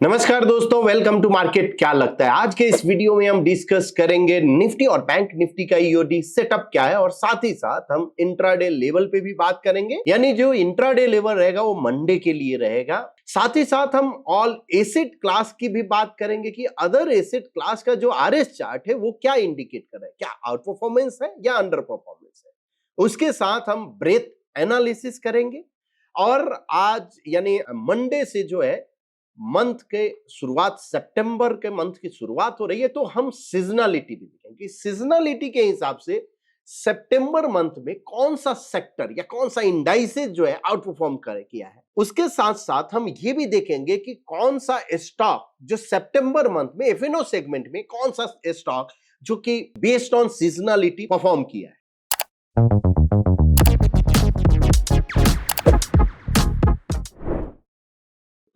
नमस्कार दोस्तों, welcome to market. क्या लगता है आज के इस वीडियो में हम डिस्कस करेंगे निफ्टी और बैंक निफ्टी का ईओडी सेटअप क्या है और साथ ही साथ हम इंट्राडे लेवल पे भी बात करेंगे। यानी जो इंट्राडे लेवल रहेगा वो मंडे के लिए रहेगा। साथ ही साथ हम ऑल एसेट क्लास की भी बात करेंगे कि अदर एसेट क्लास का जो आरएस चार्ट है वो क्या इंडिकेट कर रहा है, क्या आउट परफॉर्मेंस है या अंडर परफॉर्मेंस है। उसके साथ हम ब्रेथ एनालिसिस करेंगे और आज यानी मंडे से जो है मंथ के शुरुआत, सितंबर के मंथ की शुरुआत हो रही है, तो हम सीजनलिटी भी देखेंगे। सीजनलिटी के हिसाब से सितंबर मंथ में कौन सा सेक्टर या कौन सा इंडाइसेस जो है आउट परफॉर्म किया है। उसके साथ साथ हम ये भी देखेंगे कि कौन सा स्टॉक जो सितंबर मंथ में एफएनओ सेगमेंट में कौन सा स्टॉक जो कि बेस्ड ऑन सीजनलिटी परफॉर्म किया है।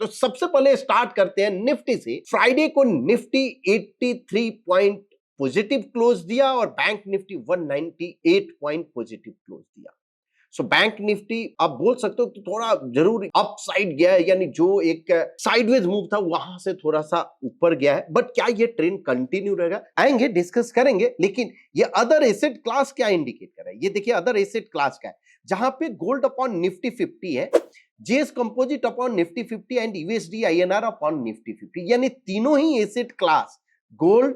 तो सबसे पहले स्टार्ट करते हैं निफ्टी से। फ्राइडे को निफ्टी 83 पॉइंट पॉजिटिव क्लोज दिया और bank Nifty 198 point positive close दिया। सो बैंक निफ्टी आप बोल सकते हो कि थोड़ा जरूर अप साइड गया है, यानी जो एक साइडवेज मूव था वहां से थोड़ा सा ऊपर गया है। बट क्या ये ट्रेंड कंटिन्यू रहेगा, आएंगे डिस्कस करेंगे। लेकिन ये अदर एसेट क्लास क्या इंडिकेट कर रहा है, ये देखिए अदर एसेट क्लास का है, जहां पे गोल्ड अपॉन निफ्टी 50 है, JS composite upon Nifty 50 and USD INR upon Nifty 50, यानी तीनों ही एसेट क्लास, गोल्ड,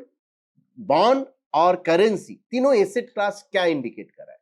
बॉन्ड और करेंसी, तीनों एसेट क्लास क्या इंडिकेट कर रहा है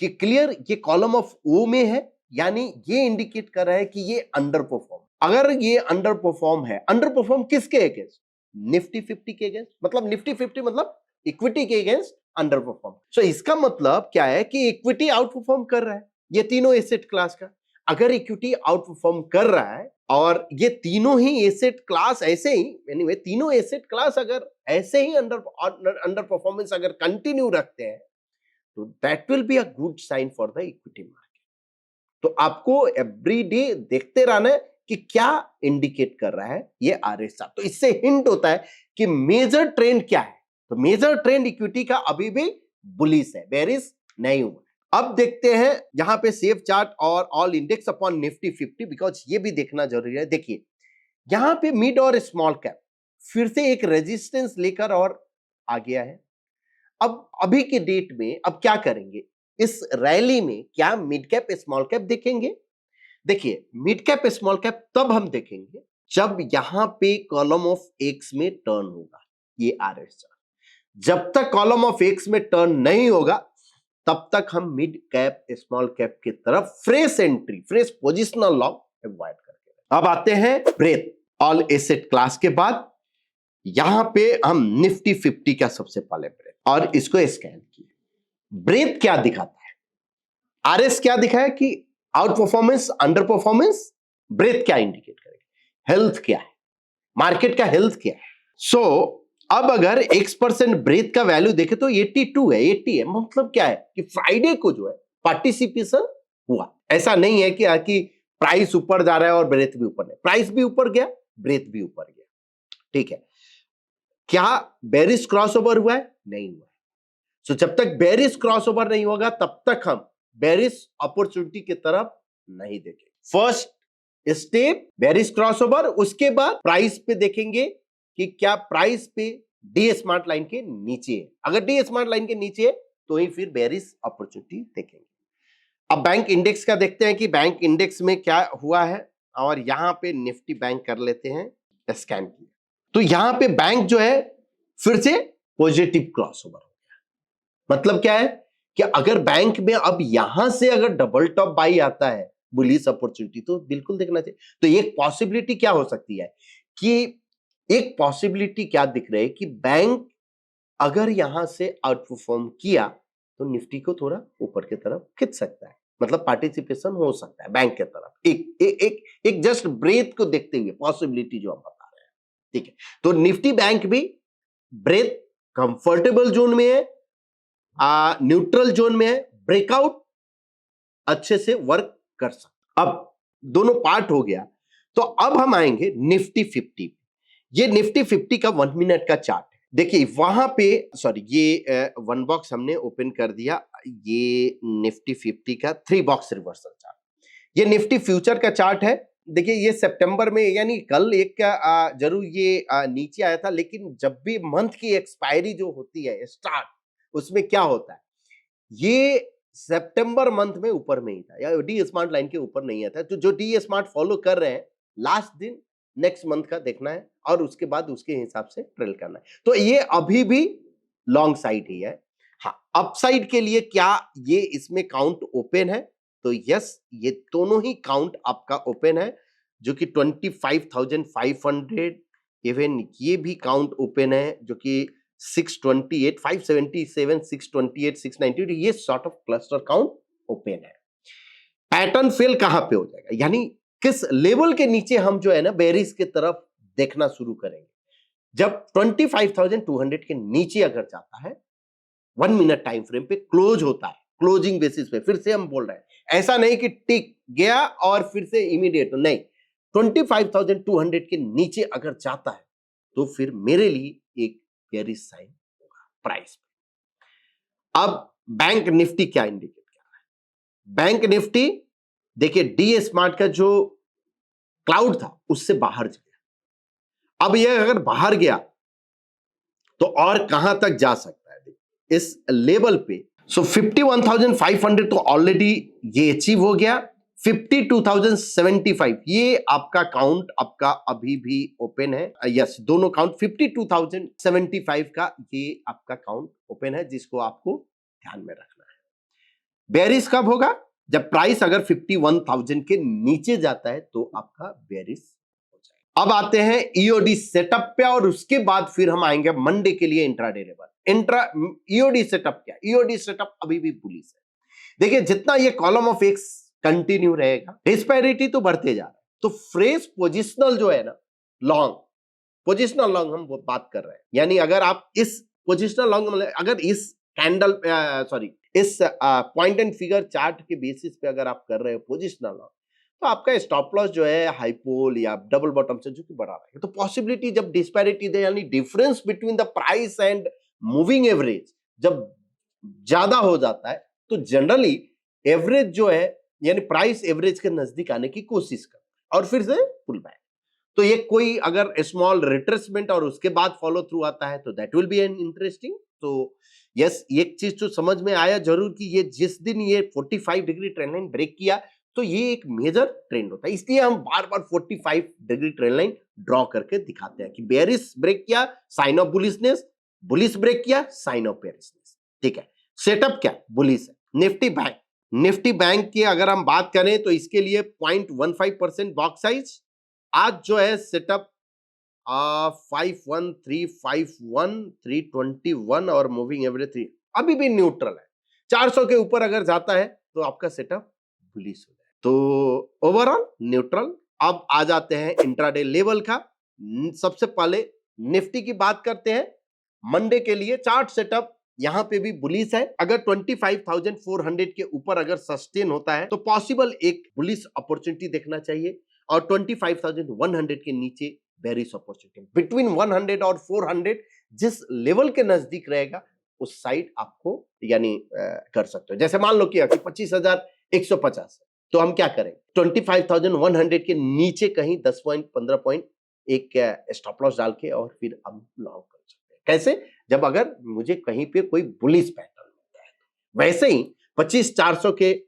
कि क्लियर ये कॉलम ऑफ ओ में है, यानी ये इंडिकेट कर रहा है कि ये अंडर परफॉर्म। अगर ये अंडर परफॉर्म है, अंडर परफॉर्म किसके अगेंस्ट? निफ्टी 50 के अगेंस्ट। मतलब निफ्टी 50 मतलब इक्विटी के अगेंस्ट अंडर परफॉर्म। सो इसका मतलब क्या है कि इक्विटी आउट परफॉर्म कर रहा है ये तीनों एसेट क्लास का। अगर इक्विटी आउट परफॉर्म कर रहा है और ये तीनों ही एसेट क्लास ऐसे ही, एनीवे तीनों एसेट क्लास अगर ऐसे ही अंडर परफॉर्मेंस अगर कंटिन्यू रखते हैं तो that will be a good sign for the equity market. तो आपको एवरी डे देखते रहना है कि क्या इंडिकेट कर रहा है ये आरएसआर। तो इससे हिंट होता है कि मेजर ट्रेंड क्या है। तो मेजर ट्रेंड इक्विटी का अभी भी बुलिश है, बेरिश नहीं हुआ। अब देखते हैं यहां पे सेफ चार्ट और all index upon Nifty 50, because ये भी देखना जरूरी है। देखिए यहां पे मिड और स्मॉल कैप फिर से एक रेजिस्टेंस लेकर और आ गया है। अब अभी के डेट में अब क्या करेंगे, इस रैली में क्या मिड कैप स्मॉल कैप देखेंगे? देखिए मिड कैप स्मॉल कैप तब हम देखेंगे जब यहां पे कॉलम ऑफ एक्स में टर्न होगा। ये आरएस चार्ट जब तक कॉलम ऑफ एक्स में टर्न नहीं होगा तब तक हम मिड कैप स्मॉल कैप की तरफ fresh entry, fresh positional long avoid करके। अब आते हैं ब्रेथ ऑल एसेट क्लास के बाद। यहां पे हम निफ्टी 50 का सबसे पहले ब्रेथ और इसको स्कैन किए। ब्रेथ क्या दिखाता है, आरएस क्या दिखाया कि out performance, under performance. Breadth क्या इंडिकेट करेगा, हेल्थ क्या है, मार्केट का हेल्थ क्या है। सो अब अगर x% ब्रेथ का वैल्यू देखे तो 82 है, 80 है। मतलब क्या है कि फ्राइडे को जो है पार्टिसिपेशन हुआ। ऐसा नहीं है कि प्राइस ऊपर जा रहा है और ब्रेथ भी ऊपर नहीं, प्राइस भी ऊपर गया, ब्रेथ भी ऊपर गया। ठीक है, क्या बेरिश क्रॉसओवर हुआ है? नहीं हुआ है। सो जब तक बेरिश क्रॉसओवर नहीं होगा तब तक हम बेरिश अपॉर्चुनिटी की तरफ नहीं देखेंगे। फर्स्ट स्टेप बेरिश क्रॉसओवर, उसके बाद प्राइस पे देखेंगे कि क्या प्राइस पे डी स्मार्ट लाइन के नीचे है। अगर डी स्मार्ट लाइन के नीचे है तो ही फिर बेरिश अपॉर्चुनिटी देखेंगे। अब बैंक इंडेक्स का देखते हैं कि बैंक इंडेक्स में क्या हुआ है और यहां पे निफ्टी बैंक कर लेते हैं स्कैन किया। तो यहां पे बैंक जो है फिर से पॉजिटिव क्रॉसओवर हो गया। मतलब क्या है कि अगर बैंक में अब यहां से अगर डबल टॉप बाई आता है बुलिश अपॉर्चुनिटी तो बिल्कुल देखना चाहिए। तो एक पॉसिबिलिटी क्या हो सकती है कि एक पॉसिबिलिटी क्या दिख रही है कि बैंक अगर यहां से आउट परफॉर्म किया तो निफ्टी को थोड़ा ऊपर की तरफ खींच सकता है, मतलब पार्टिसिपेशन हो सकता है बैंक की तरफ। एक जस्ट ब्रेथ को देखते हुए पॉसिबिलिटी जो हम बता रहे हैं। ठीक है, तो निफ्टी बैंक भी ब्रेथ कंफर्टेबल जोन में है, न्यूट्रल जोन में है, ब्रेकआउट अच्छे से वर्क कर सकता। अब दोनों पार्ट हो गया। तो अब हम आएंगे निफ्टी 50। ये निफ्टी 50 का 1 मिनट का चार्ट है। देखिए वहां पे, सॉरी ये 1 बॉक्स हमने ओपन कर दिया। ये निफ्टी 50 का 3 बॉक्स रिवर्सल चार्ट। ये निफ्टी फ्यूचर का चार्ट है देखिए ये सितंबर में यानी कल एक जरूर ये नीचे आया था, लेकिन जब भी मंथ की एक्सपायरी जो होती है स्टार्ट, उसमें क्या होता है, ये सितंबर मंथ में ऊपर में ही था या डी स्मार्ट लाइन के ऊपर नहीं आता। तो जो डी स्मार्ट फॉलो कर रहे हैं, लास्ट दिन नेक्स्ट मंथ का देखना है और उसके बाद उसके हिसाब से ट्रेल करना है। तो ये अभी भी लॉन्ग साइड ही है। हाँ, अपसाइड के लिए क्या ये इसमें काउंट ओपन है? तो यस, ये दोनों ही काउंट आपका ओपन है, जो कि 25,500, इवन ये भी काउंट ओपन है जो कि 628, 577, 628, 690, ये sort of cluster count open है। पैटर्न फेल कहां पे हो जाएगा, यानी किस लेवल के नीचे हम जो है ना बेरिस की तरफ देखना शुरू करेंगे? जब 25,200 के नीचे अगर जाता है, 1 मिनट टाइम फ्रेम पे क्लोज होता है, क्लोजिंग बेसिस पे, फिर से हम बोल रहे हैं, ऐसा नहीं कि टिक गया और फिर से इमीडिएट नहीं, 25,200 के नीचे अगर जाता है तो फिर मेरे लिए एक बेरिश साइन होगा प्राइस पे। अब बैंक निफ्टी क्या इंडिकेट कर रहा है? बैंक निफ्टी देखिए डी स्मार्ट का जो क्लाउड था उससे बाहर गया। अब यह अगर बाहर गया तो और कहां तक जा सकता है इस लेवल पे? सो 51,500 तो ऑलरेडी ये अचीव हो गया। 52,075 ये आपका काउंट आपका अभी भी ओपन है। यस, दोनों काउंट 52,075 का ये आपका काउंट ओपन है, जिसको आपको ध्यान में रखना है। बेरिश कब होगा? जब प्राइस अगर 51,000 के नीचे जाता है तो आपका बेरिश हो जाएगा। अब आते हैं ईओडी सेटअप पे और उसके बाद फिर हम आएंगे मंडे के लिए इंट्राडे लेवल। ईओडी सेटअप क्या? ईओडी सेटअप अभी भी बुलिश है। देखिए जितना ये कॉलम ऑफ एक्स कंटिन्यू रहेगा, डिस्पैरिटी तो बढ़ते जा रहा है, तो फ्रेश पोजिशनल जो है ना लॉन्ग, पोजिशनल लॉन्ग हम बात कर रहे हैं, यानी अगर आप इस पोजिशनल लॉन्ग अगर इस कैंडल इस पॉइंट एंड फिगर चार्ट के बेसिस पे अगर आप कर रहे हो पोजिशनल लॉन्ग, तो आपका स्टॉप लॉस जो है हाईपोल या डबल बॉटम से जो कि बढ़ा रहा है, तो पॉसिबिलिटी जब डिस्पैरिटी दे यानी difference between the price and moving average जब ज्यादा हो जाता है, तो जनरली एवरेज जो है यानी प्राइस एवरेज के नजदीक आने की कोशिश कर और फिर से पुल बैक। तो ये कोई अगर स्मॉल रिट्रेसमेंट और उसके बाद फॉलो थ्रू आता है तो that will B an interesting. तो यस, एक चीज तो समझ में आया जरूर कि ये जिस दिन ये 45 डिग्री ट्रेंड लाइन ब्रेक किया तो ये एक मेजर ट्रेंड होता है, इसलिए हम बार बार 45 डिग्री ट्रेंड लाइन ड्रॉ करके दिखाते हैं कि बेरिश ब्रेक किया sign of bullishness, bullish break किया साइन ऑफ बेरिशनेस। ठीक है, सेटअप क्या? बुलिश है। निफ्टी बैंक की अगर हम बात करें तो इसके लिए 0.15% बॉक्स साइज, आज जो है सेटअप 51351 321 और मूविंग एवरेज 3 अभी भी न्यूट्रल है। 400 के ऊपर अगर जाता है तो आपका सेटअप बुलिश हो जाए, तो ओवरऑल न्यूट्रल। अब आ जाते हैं इंट्राडे लेवल का। सबसे पहले निफ्टी की बात करते हैं। मंडे के लिए चार्ट सेटअप यहां पे भी बुलिश है। अगर 25,400 के ऊपर अगर सस्टेन होता है तो पॉसिबल एक बुलिश अपॉर्चुनिटी देखना चाहिए, और 25,100 के नीचे बेरिश अपॉर्चुनिटी। बिटवीन 100 और 400 जिस लेवल के नजदीक रहेगा उस साइड आपको यानी कर सकते हो। जैसे मान लो कि 25,150 तो हम क्या करें, 25,100 के नीचे कहीं 10 पॉइंट 15 पॉइंट एक स्टॉप लॉस डाल के और फिर हम लॉन्ग कर सकते हैं। कैसे? जब अगर मुझे कहीं पे कोई बुलिश पैटर्न मिलता है। वैसे ही 25,400 के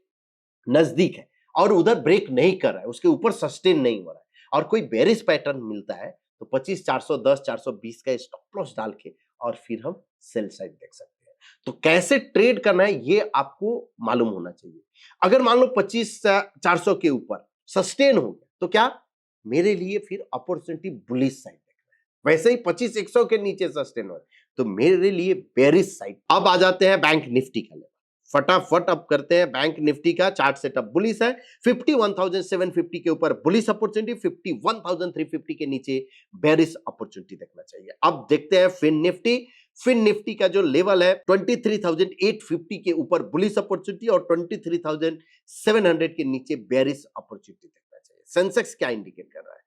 नजदीक है और उधर ब्रेक नहीं कर रहा है, उसके ऊपर सस्टेन नहीं हो रहा है और कोई बेरिश पैटर्न मिलता है तो 25,410 420 का स्टॉप लॉस डाल के और फिर हम सेल साइड देख सकते हैं। तो कैसे ट्रेड करना है ये आपको मालूम होना चाहिए। अगर मान लो 25,400 के ऊपर सस्टेन हो गया तो क्या मेरे लिए फिर अपॉर्चुनिटी बुलिश साइड देखना है। वैसे ही 25,100 के नीचे सस्टेन हो तो मेरे लिए बेरिश साइड। अब आ जाते हैं बैंक निफ्टी का लेवल, फटाफट अब करते हैं। बैंक निफ्टी का चार्ट सेटअप बुलिश है। 51,750 के ऊपर बुलिश अपॉर्चुनिटी, 51,350 के नीचे बेरिश अपॉर्चुनिटी देखना चाहिए। अब देखते हैं फिन निफ्टी। फिन निफ्टी का जो लेवल है 23,850 के ऊपर बुलिश अपॉर्चुनिटी और 23,700 के नीचे बेरिश अपॉर्चुनिटी देखना चाहिए। सेंसेक्स क्या इंडिकेट कर रहा है?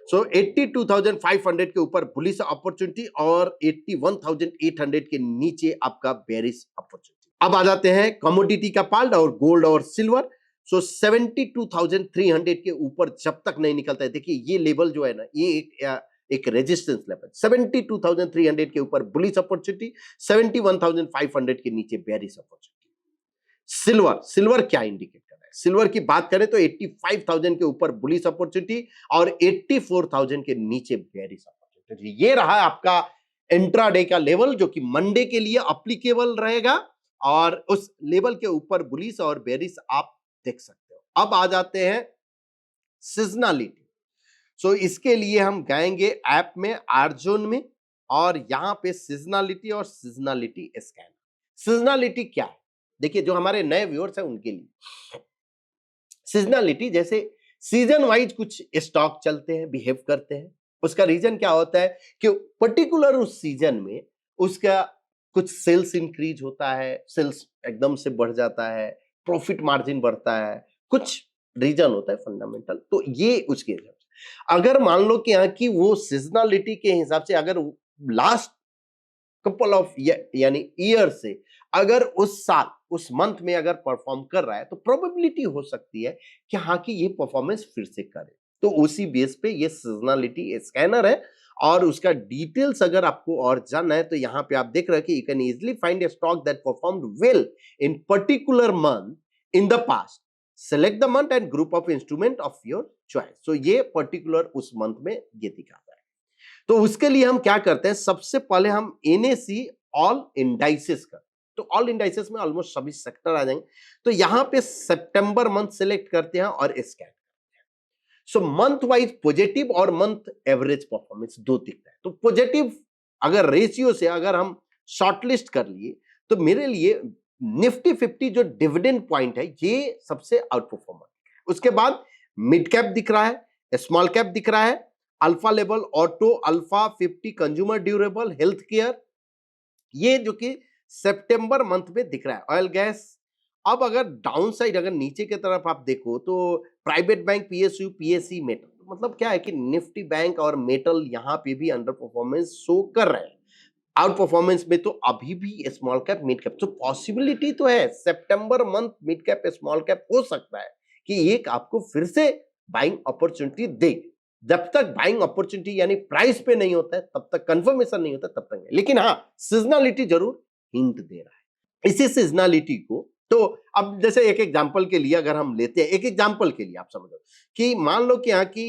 सो 82,500 के ऊपर बुलिश अपॉर्चुनिटी और 81,800 के नीचे आपका बेरिश अपॉर्चुनिटी। अब आ जाते हैं कमोडिटी का पार्ट और गोल्ड और सिल्वर। सो 72,300 के ऊपर जब तक नहीं निकलता है, देखिए ये लेवल जो है ना, ये एक रेजिस्टेंस लेवल, 72,300 के ऊपर बुलिश अपॉर्चुनिटी, 71,500 के नीचे बेयरिश अपॉर्चुनिटी। सिल्वर क्या इंडिकेट कर रहा है? सिल्वर की बात करें तो 85,000 के ऊपर बुलिश अपॉर्चुनिटी और 84,000 के नीचे बेयरिश अपॉर्चुनिटी। ये रहा आपका इंट्राडे का लेवल, जो कि मंडे के लिए अप्लीकेबल रहेगा, और उस लेवल के ऊपर बुलिश और बेयरिश आप देख सकते हो। अब आ जाते हैं सीजनलिटी। सो इसके लिए हम गाएंगे ऐप में, आर्जोन में, और यहां पे सीजनलिटी और सीजनलिटी स्कैन। सीजनलिटी क्या है? देखिए, जो हमारे नए व्यूअर्स हैं उनके लिए सीजनलिटी, जैसे सीजन वाइज कुछ स्टॉक चलते हैं, बिहेव करते हैं। उसका रीजन क्या होता है कि पर्टिकुलर उस सीजन में उसका कुछ सेल्स इंक्रीज होता है, सेल्स एकदम से बढ़ जाता है, प्रॉफिट मार्जिन बढ़ता है, कुछ रीजन होता है फंडामेंटल। तो ये उसके हिसाब से, अगर मान लो कि यहाँ की वो सीजनलिटी के हिसाब से अगर लास्ट कपल ऑफ यानी ईयर से अगर उस साल उस मंथ में अगर परफॉर्म कर रहा है, तो प्रोबेबिलिटी हो सकती है कि हाँ कि ये परफॉर्मेंस फिर से करे। तो उसी बेस पे ये सीजनलिटी स्कैनर है, और उसका डिटेल्स अगर आपको और जानना है तो यहाँ पे आप देख रहे हैं कि you can easily find a stock that performed well in particular month in the past, select the month and group of instrument of your choice. So ये पर्टिकुलर उस मंथ में ये दिखाता है। तो उसके लिए हम क्या करते हैं, सबसे पहले हम एनएसी ऑल इंडाइसेस का, तो ऑल इंडाइसेस में ऑलमोस्ट सभी सेक्टर आ जाएंगे। तो यहां पे सितंबर मंथ सेलेक्ट करते हैं और स्कैन करते हैं। सो मंथ वाइज पॉजिटिव और मंथ एवरेज परफॉर्मेंस दो दिखता है। तो पॉजिटिव अगर रेशियो से अगर हम शॉर्टलिस्ट कर लिए, तो मेरे लिए निफ्टी 50 जो डिविडेंड पॉइंट है ये सबसे आउट परफॉर्मर। उसके बाद मिड कैप दिख रहा है, स्मॉल कैप दिख रहा है, alpha level, auto, alpha 50, consumer durable, health care, ये जो कि सितंबर मंथ में दिख रहा है। Oil gas. अब अगर डाउन साइड अगर नीचे की तरफ आप देखो तो private bank, PSU, PSC, metal, मतलब क्या है कि निफ्टी बैंक और मेटल यहां पे भी अंडर परफॉर्मेंस शो कर रहे हैं। आउट परफॉर्मेंस में तो अभी भी स्मॉल कैप, मिड कैप, तो पॉसिबिलिटी तो है सितंबर month mid cap, small cap हो सकता है कि एक आपको फिर से बाइंग अपॉर्चुनिटी दे। जब तक बाइंग अपॉर्चुनिटी यानी प्राइस पे नहीं होता है, तब तक कंफर्मेशन नहीं होता, तब तक नहीं। लेकिन हाँ, सीजनलिटी जरूर हिंट दे रहा है। इसी सीजनलिटी को, तो अब जैसे एक एग्जांपल के लिए अगर हम लेते हैं, एक एग्जांपल के लिए आप समझो कि मान लो कि यहाँ की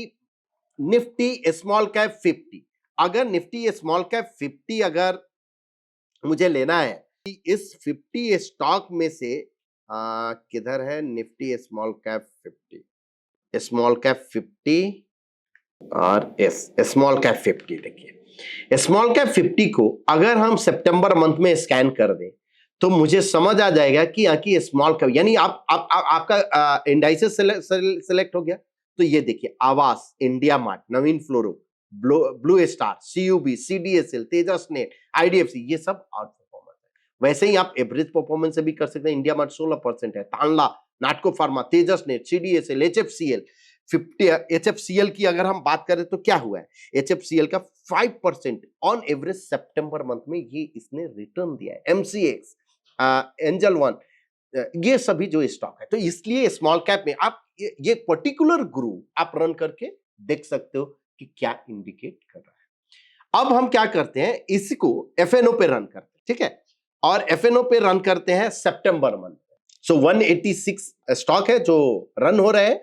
निफ्टी स्मॉल कैप 50, अगर निफ्टी स्मॉल कैप 50 अगर मुझे लेना है कि इस 50 स्टॉक में से किधर है Nifty small cap 50, small cap 50 और स्मॉल कैप 50, देखिए स्मॉल कैप 50 को अगर हम सितंबर मंथ में स्कैन कर दें तो मुझे समझ आ जाएगा कि यहाँ की स्मॉल कैप, यानी आपका इंडाइसेस सेलेक्ट हो गया। तो ये देखिए, आवास, इंडिया मार्ट, नवीन फ्लोरो, ब्लू स्टार, सीयूबी, सीडीएसएल, तेजस नेट, आईडीएफसी, ये सब आउट परफॉर्मेंस है। वैसे ही आप एवरेज परफॉर्मेंस से भी कर सकते हैं। इंडिया मार्ट 16% है, तांला, नाटको फार्मा, तेजस नेट, सीडीएसएल, एचएफसीएल 50, एचएफसीएल की अगर हम बात करें तो क्या हुआ है, एचएफसीएल का 5% ऑन एवरेज सितंबर मंथ में ये इसने रिटर्न दिया है। एमसीएक्स, एंजल वन, ये सभी जो स्टॉक है। तो इसलिए स्मॉल कैप में आप ये पर्टिकुलर ग्रुप आप रन करके देख सकते हो कि क्या इंडिकेट कर रहा है। अब हम क्या करते हैं, इसको एफएनओ पे रन करते हैं, ठीक है, और एफएनओ पे रन करते हैं सितंबर मंथ। सो 186 स्टॉक है जो रन हो रहे हैं,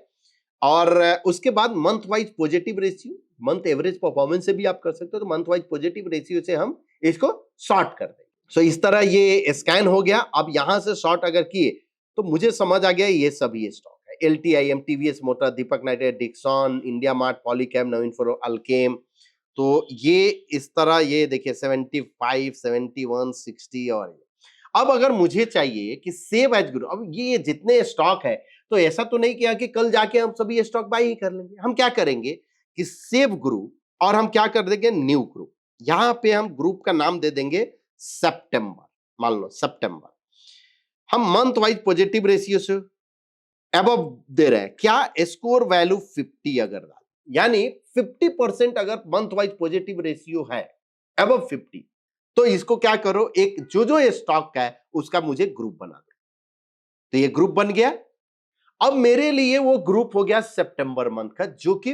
और उसके बाद month wise positive ratio, month average performance से भी आप कर सकते हो। तो मंथ वाइज पॉजिटिव रेशियो से हम इसको शॉर्ट कर देंगे। सो इस तरह ये स्कैन हो गया। अब यहां से शॉर्ट अगर किए तो मुझे समझ आ गया ये सभी स्टॉक है, एलटीआईएम, टीवीएस मोटर, दीपक नाइट्रेट, डिक्सन, इंडिया मार्ट, पॉलीकैम, नवीन फ्लोरो, अल्केम। तो ये इस तरह ये देखिए 75, 71, 60। और अब अगर मुझे चाहिए कि सेव एज ग्रुप, अब ये जितने स्टॉक है, तो ऐसा तो नहीं किया कि कल जाके हम सभी स्टॉक बाय ही कर लेंगे। हम क्या करेंगे कि सेव ग्रुप, और हम क्या कर देंगे, न्यू ग्रुप। यहां पे हम ग्रुप का नाम दे देंगे सितंबर। मान लो सितंबर, हम मंथ वाइज पॉजिटिव रेशियो से अबव दे रहे हैं, क्या स्कोर वैल्यू 50 अगर डाल, यानी 50% अगर मंथ वाइज पॉजिटिव रेशियो है अबव 50, तो इसको क्या करो, एक जो जो स्टॉक का है उसका मुझे ग्रुप बना दो। तो ये ग्रुप बन गया। अब मेरे लिए वो ग्रुप हो गया सितंबर मंथ का, जो कि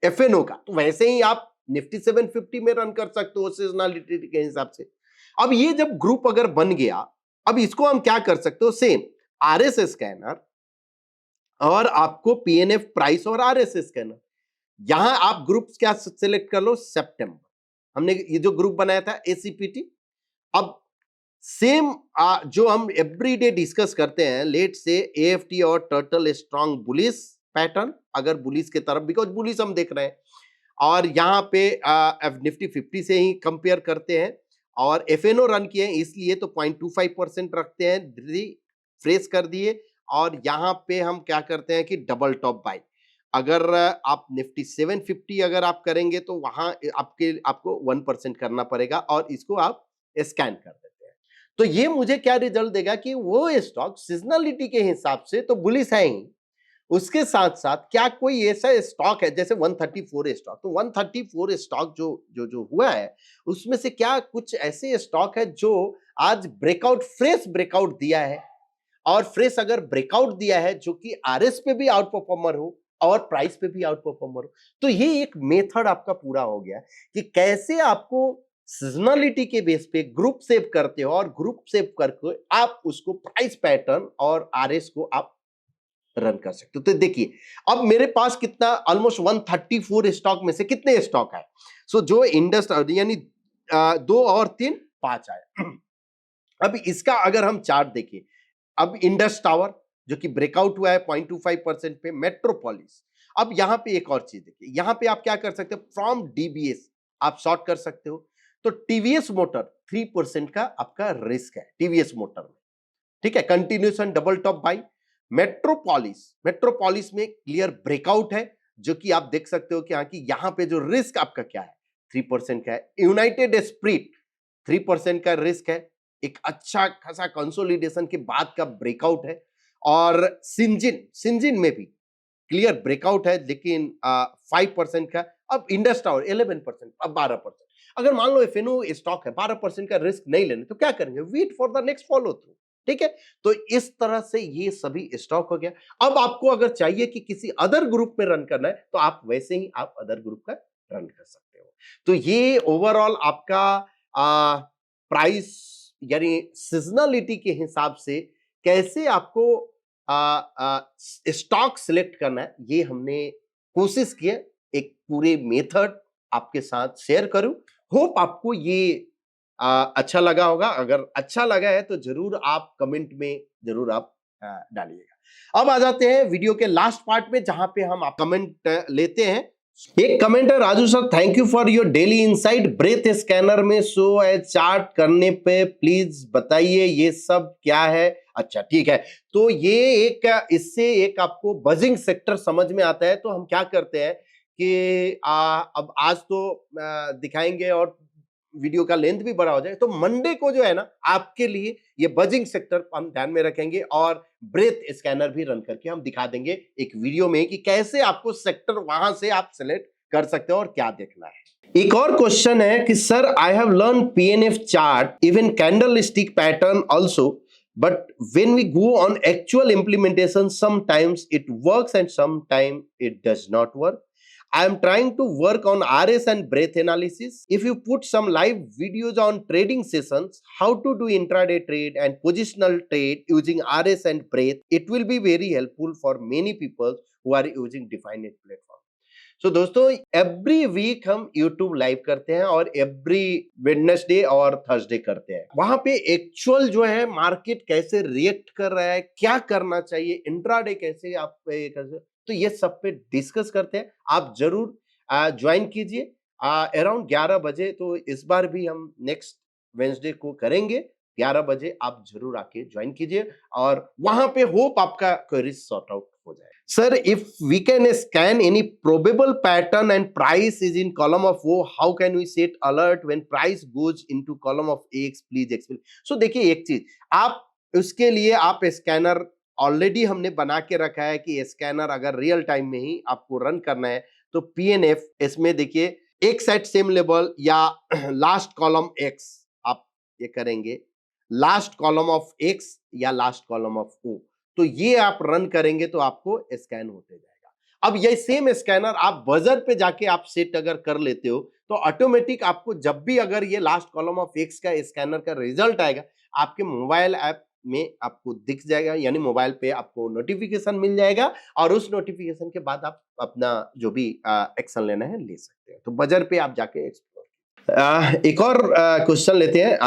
एफएनओ का। तो वैसे ही आप निफ्टी 750 में रन कर सकते हो सीजनलिटी के हिसाब से। अब ये जब ग्रुप अगर बन गया, अब इसको हम क्या कर सकते हो, सेम आरएसएस स्कैनर और आपको पीएनएफ प्राइस और आरएसएस स्कैनर, यहां आप ग्रुप क्या सिलेक्ट कर लो, सितंबर। हमने ये जो ग्रुप बनाया था एसीपीटी, अब सेम जो हम एवरीडे डिस्कस करते हैं, लेट से एएफटी और टर्टल स्ट्रॉन्ग बुलिश पैटर्न, अगर बुलिश के तरफ, बिकॉज बुलिश हम देख रहे हैं, और यहाँ पे निफ्टी 50 से ही कंपेयर करते हैं, और एफएनओ रन किए हैं इसलिए तो 0.25% रखते हैं, फ्रेश कर दिए। और यहाँ पे हम क्या करते हैं कि डबल टॉप बाई, अगर आप निफ्टी 750 अगर आप करेंगे तो वहां आपको 1% करना पड़ेगा, और इसको आप स्कैन कर देते हैं। तो ये मुझे क्या रिजल्ट देगा कि वो स्टॉक सीजनलिटी के हिसाब से तो बुलिश है ही, उसके साथ साथ क्या कोई ऐसा स्टॉक है जैसे 134 स्टॉक, तो 134 स्टॉक जो जो जो हुआ है, उसमें से क्या कुछ ऐसे स्टॉक है जो आज ब्रेकआउट, फ्रेश ब्रेकआउट दिया है, और फ्रेश अगर ब्रेकआउट दिया है जो कि आरएस पे भी आउट परफॉर्मर हो और प्राइस पे भी आउट परफॉर्मर हो। तो ये एक मेथड आपका पूरा हो गया कि कैसे आपको सीजनलिटी के बेस पे ग्रुप सेव करते हो, और ग्रुप सेव करके आप उसको प्राइस पैटर्न और आरएस को आप रन कर सकते हो। तो देखिए अब मेरे पास कितना, ऑलमोस्ट 134 स्टॉक में से कितने स्टॉक है, सो जो इंडस यानी 2 और 3 5 आए। अब इसका अगर हम चार्ट देखें, अब इंडस टावर जो कि ब्रेकआउट हुआ है 0.25% पे, मेट्रोपोलिस। अब यहां पे एक और चीज देखिए, यहां पे आप क्या कर सकते हो, फ्रॉम डीबीएस आप शॉर्ट कर सकते हो। तो टीवीएस मोटर 3% का आपका रिस्क है टीवीएस मोटर में, ठीक है, continuation double top by. Metropolis में क्लियर ब्रेकआउट है, जो कि आप देख सकते हो कि यहां पे जो रिस्क आपका क्या है, 3% का है। यूनाइटेड स्प्रिट 3% का रिस्क है, एक अच्छा खासा कंसोलिडेशन के बाद का ब्रेकआउट है। और सिंजिन में भी क्लियर ब्रेकआउट है, लेकिन 5% का। अब इंडस टावर 11%, अब 12%। अगर मान लो एफएनओ स्टॉक है, 12% का रिस्क नहीं लेने, तो क्या करेंगे, wait for the next follow through, ठीक है। तो इस तरह से ये सभी स्टॉक हो गया। अब आपको अगर चाहिए कि किसी अदर ग्रुप में रन करना है, तो आप वैसे ही आप अदर ग्रुप का रन कर सकते हो। तो ये ओवरऑल आपका प्राइस यानी सीजनलिटी के हिसाब से कैसे आपको स्टॉक सिलेक्ट करना है, ये हमने कोशिश की है, एक पूरे मेथड आपके साथ शेयर करूं। होप आपको ये अच्छा लगा होगा। अगर अच्छा लगा है तो जरूर आप कमेंट में जरूर आप डालिएगा। अब आ जाते हैं वीडियो के लास्ट पार्ट में, जहां पे हम कमेंट लेते हैं। एक कमेंट है, Raju sir thank you for your daily insight, breadth scanner में शो है चार्ट करने पे प्लीज बताइए ये सब क्या है। अच्छा ठीक है, तो ये एक, इससे एक आपको बजिंग सेक्टर समझ में आता है। तो हम क्या करते हैं कि अब आज तो दिखाएंगे और वीडियो का लेंथ भी बड़ा हो जाए, तो मंडे को जो है ना, आपके लिए ये बजिंग सेक्टर हम ध्यान में रखेंगे, और ब्रेथ स्कैनर भी रन करके हम दिखा देंगे एक वीडियो में कि कैसे आपको सेक्टर वहां से आप सिलेक्ट कर सकते हो और क्या देखना है। एक और क्वेश्चन है कि sir I have learn PNF chart even candle stick pattern also, but when we go on actual implementation sometimes it works and sometimes it does not work. I am trying to work on RS and breath analysis. If you put some live videos on trading sessions, how to do intraday trade and positional trade using RS and breath, it will be very helpful for many people who are using defined platform. सो दोस्तों every week हम YouTube live करते हैं, और every Wednesday और Thursday करते हैं। वहां पे एक्चुअल जो है मार्केट कैसे रिएक्ट कर रहा है, क्या करना चाहिए, इंट्राडे कैसे आप तो ये सब पे डिस्कस करते हैं। आप जरूर ज्वाइन कीजिए अराउंड 11 बजे। तो इस बार भी हम नेक्स्ट वेंसडे को करेंगे 11 बजे, आप जरूर आके ज्वाइन कीजिए, और वहां पे होप आपका क्वेरी सॉर्ट आउट हो जाए। Sir, if we can scan any probable pattern and price is in column of O, how can we set alert when price goes into column of AX? Please explain. So देखिए एक चीज, आप उसके लिए आप scanner already हमने बना के रखा है कि स्कैनर अगर रियल टाइम में ही आपको रन करना है, तो पीएनएफ इसमें देखिए एक सेट सेम लेवल या लास्ट कॉलम एक्स आप ये करेंगे, लास्ट कॉलम ऑफ एक्स या लास्ट कॉलम ऑफ ओ। तो ये आप रन करेंगे तो आपको स्कैन होते जाएगा। अब ये सेम स्कैनर आप बजर पे जाके आप सेट अगर कर लेते हो तो ऑटोमेटिक आपको जब भी अगर ये लास्ट कॉलम ऑफ एक्स का स्कैनर का रिजल्ट आएगा आपके मोबाइल ऐप में आपको दिख जाएगा, यानी मोबाइल पे आपको नोटिफिकेशन मिल जाएगा और उस नोटिफिकेशन के बाद आप अपना जो भी एक्शन लेना है ले सकते हैं। तो बजर पे आप जाके एक्सप्लोर। एक और क्वेश्चन लेते हैं।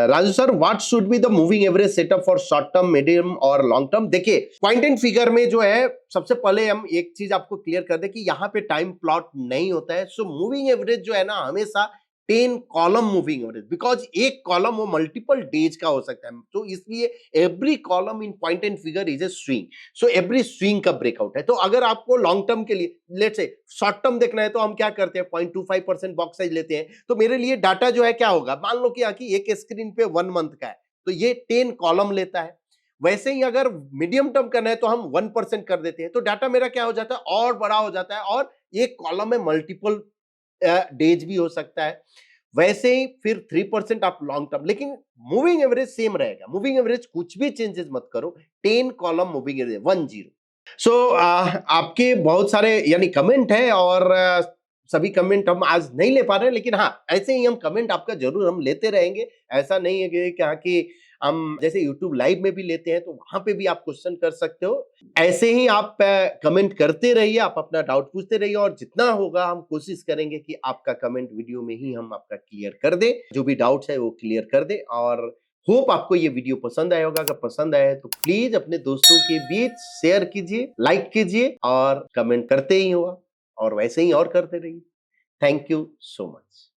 Raju sir, what should be the moving average setup for short term, medium और लॉन्ग टर्म? देखिए पॉइंट एंड फिगर में जो है सबसे पहले हम एक चीज आपको क्लियर कर दें कि यहाँ पे टाइम प्लॉट नहीं होता है। सो मूविंग एवरेज जो है ना हमेशा 10 कॉलम मूविंग एवरेज, बिकॉज एक कॉलम वो मल्टीपल डेज का हो सकता है, तो इसलिए every column in point and figure is a swing. So every swing का ब्रेकआउट है। तो अगर आपको लॉन्ग टर्म के लिए लेट्स से शॉर्ट टर्म देखना है तो हम क्या करते हैं 0.25% बॉक्स साइज लेते हैं। तो मेरे लिए डाटा जो है क्या होगा, मान लो कि एक स्क्रीन पे 1 मंथ का है तो ये 10 कॉलम लेता है। वैसे ही अगर मीडियम टर्म करना है तो हम 1% कर देते हैं, तो डाटा मेरा क्या हो जाता है और बड़ा हो जाता है और एक कॉलम में मल्टीपल डेज भी हो सकता है। वैसे ही फिर 3% आप लॉन्ग टर्म, लेकिन मूविंग एवरेज सेम रहेगा। मूविंग एवरेज कुछ भी चेंजेस मत करो, 10 कॉलम मूविंग एवरेज 10। सो आपके बहुत सारे यानी कमेंट है और सभी कमेंट हम आज नहीं ले पा रहे हैं, लेकिन हाँ ऐसे ही हम कमेंट आपका जरूर हम लेते रहेंगे। ऐसा नहीं है कि हम जैसे YouTube लाइव में भी लेते हैं तो वहां पे भी आप क्वेश्चन कर सकते हो। ऐसे ही आप कमेंट करते रहिए, आप अपना डाउट पूछते रहिए और जितना होगा हम कोशिश करेंगे कि आपका कमेंट वीडियो में ही हम आपका क्लियर कर दे, जो भी डाउट्स है वो क्लियर कर दे। और होप आपको ये वीडियो पसंद आया होगा। अगर पसंद आया है तो प्लीज अपने दोस्तों के बीच शेयर कीजिए, लाइक कीजिए और कमेंट करते ही होगा और वैसे ही और करते रहिए। Thank you so much.